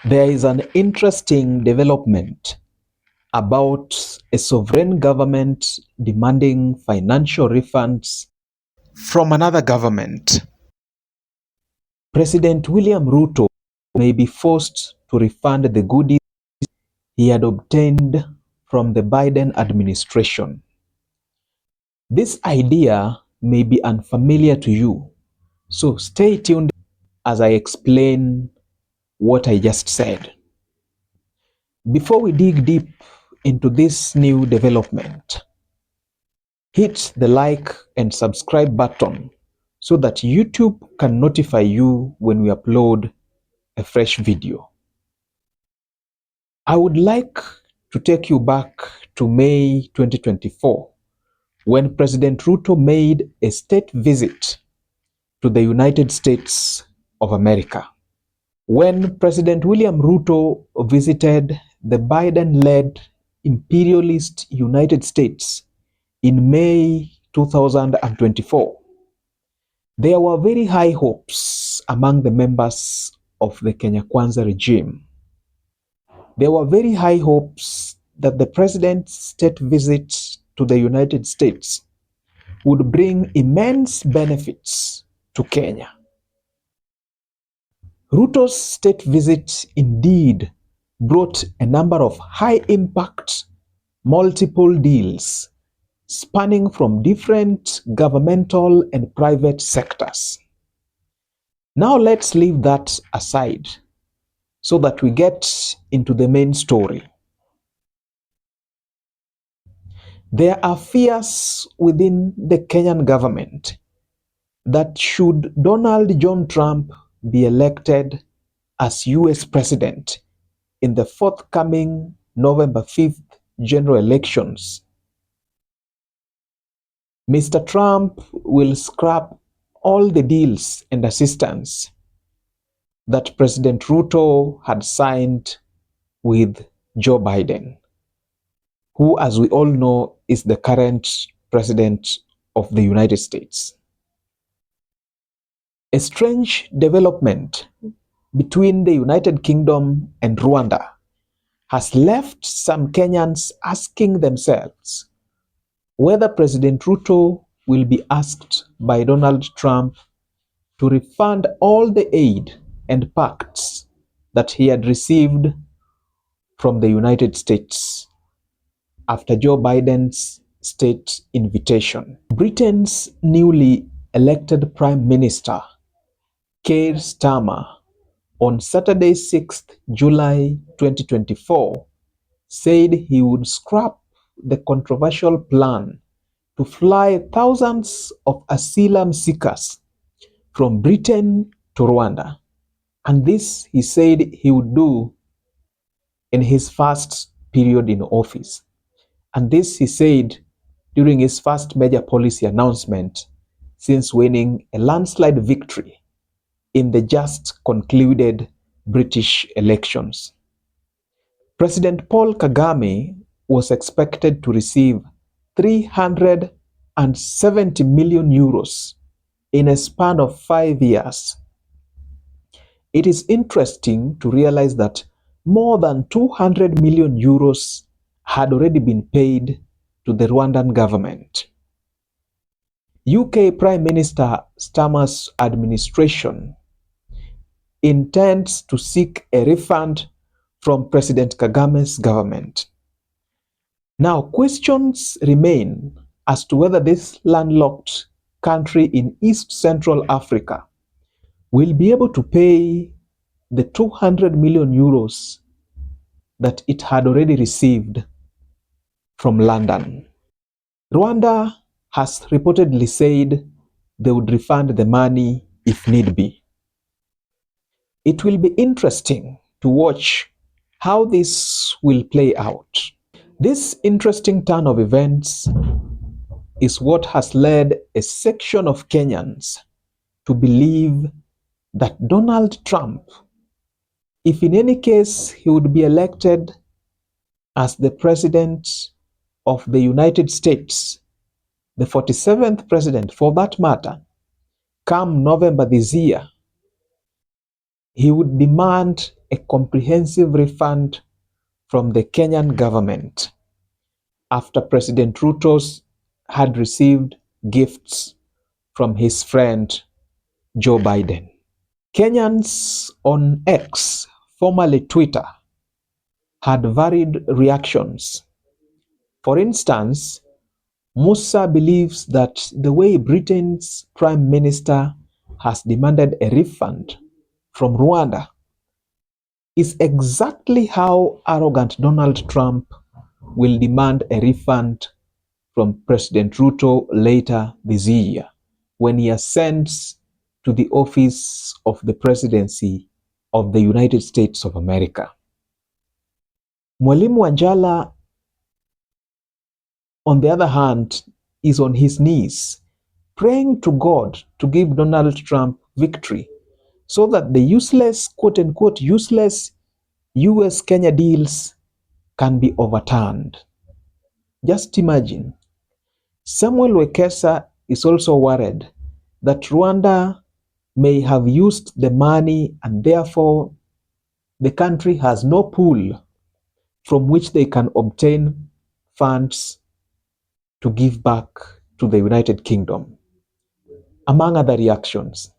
There is an interesting development about a sovereign government demanding financial refunds from another government. President William Ruto may be forced to refund the goodies he had obtained from the Biden administration. This idea may be unfamiliar to you, so stay tuned as I explain what I just said. Before we dig deep into this new development, hit the like and subscribe button so that YouTube can notify you when we upload a fresh video. I would like to take you back to May 2024 when President Ruto made a state visit to the United States of America. When President William Ruto visited the Biden-led imperialist United States in May 2024, there were very high hopes among the members of the Kenya Kwanza regime. There were very high hopes that the president's state visit to the United States would bring immense benefits to Kenya. Ruto's state visit indeed brought a number of high-impact, multiple deals spanning from different governmental and private sectors. Now let's leave that aside so that we get into the main story. There are fears within the Kenyan government that should Donald John Trump be elected as US president in the forthcoming November 5th general elections, Mr. Trump will scrap all the deals and assistance that President Ruto had signed with Joe Biden, who, as we all know, is the current president of the United States. A strange development between the United Kingdom and Rwanda has left some Kenyans asking themselves whether President Ruto will be asked by Donald Trump to refund all the aid and pacts that he had received from the United States after Joe Biden's state invitation. Britain's newly elected Prime Minister, Keir Starmer, on Saturday, 6th July 2024, said he would scrap the controversial plan to fly thousands of asylum seekers from Britain to Rwanda. And this, he said, he would do in his first period in office. And this, he said, during his first major policy announcement since winning a landslide victory in the just concluded British elections. President Paul Kagame was expected to receive 370 million euros in a span of 5 years. It is interesting to realize that more than 200 million euros had already been paid to the Rwandan government. UK Prime Minister Starmer's administration intends to seek a refund from President Kagame's government. Now, questions remain as to whether this landlocked country in East Central Africa will be able to pay the 200 million euros that it had already received from London. Rwanda has reportedly said they would refund the money if need be. It will be interesting to watch how this will play out. This interesting turn of events is what has led a section of Kenyans to believe that Donald Trump, if in any case he would be elected as the president of the United States, the 47th president for that matter, come November this year, he would demand a comprehensive refund from the Kenyan government after President Ruto had received gifts from his friend Joe Biden. Kenyans on X, formerly Twitter, had varied reactions. For instance, Musa believes that the way Britain's Prime Minister has demanded a refund from Rwanda is exactly how arrogant Donald Trump will demand a refund from President Ruto later this year when he ascends to the office of the presidency of the United States of America. Mwalimu Wanjala, on the other hand, is on his knees praying to God to give Donald Trump victory so that the useless, quote unquote, useless US Kenya deals can be overturned. Just imagine. Samuel Wekesa is also worried that Rwanda may have used the money and therefore the country has no pool from which they can obtain funds to give back to the United Kingdom, among other reactions.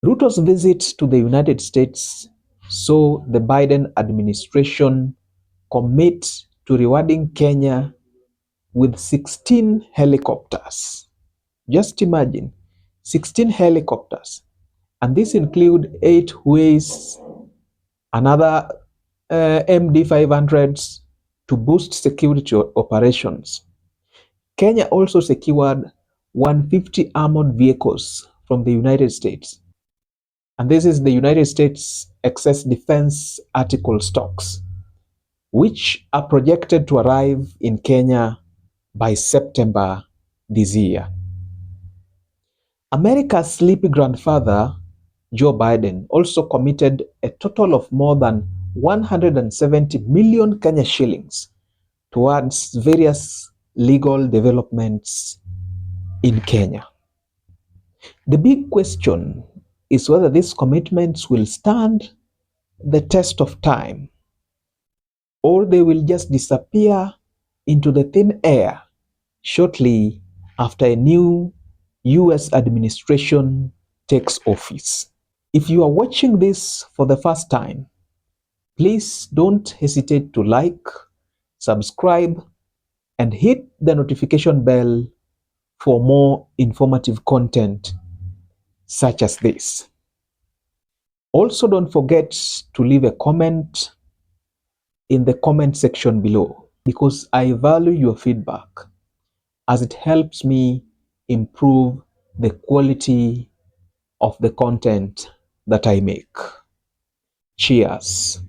Ruto's visit to the United States saw the Biden administration commit to rewarding Kenya with 16 helicopters. Just imagine, 16 helicopters. And this include 8 Hueys, another MD-500s to boost security operations. Kenya also secured 150 armored vehicles from the United States. And this is the United States excess defense article stocks, which are projected to arrive in Kenya by September this year. America's sleepy grandfather, Joe Biden, also committed a total of more than 170 million Kenya shillings towards various legal developments in Kenya. The big question is whether these commitments will stand the test of time or they will just disappear into the thin air shortly after a new US administration takes office. If you are watching this for the first time, please don't hesitate to like, subscribe, and hit the notification bell for more informative content such as this. Also, don't forget to leave a comment in the comment section below because I value your feedback as it helps me improve the quality of the content that I make. Cheers.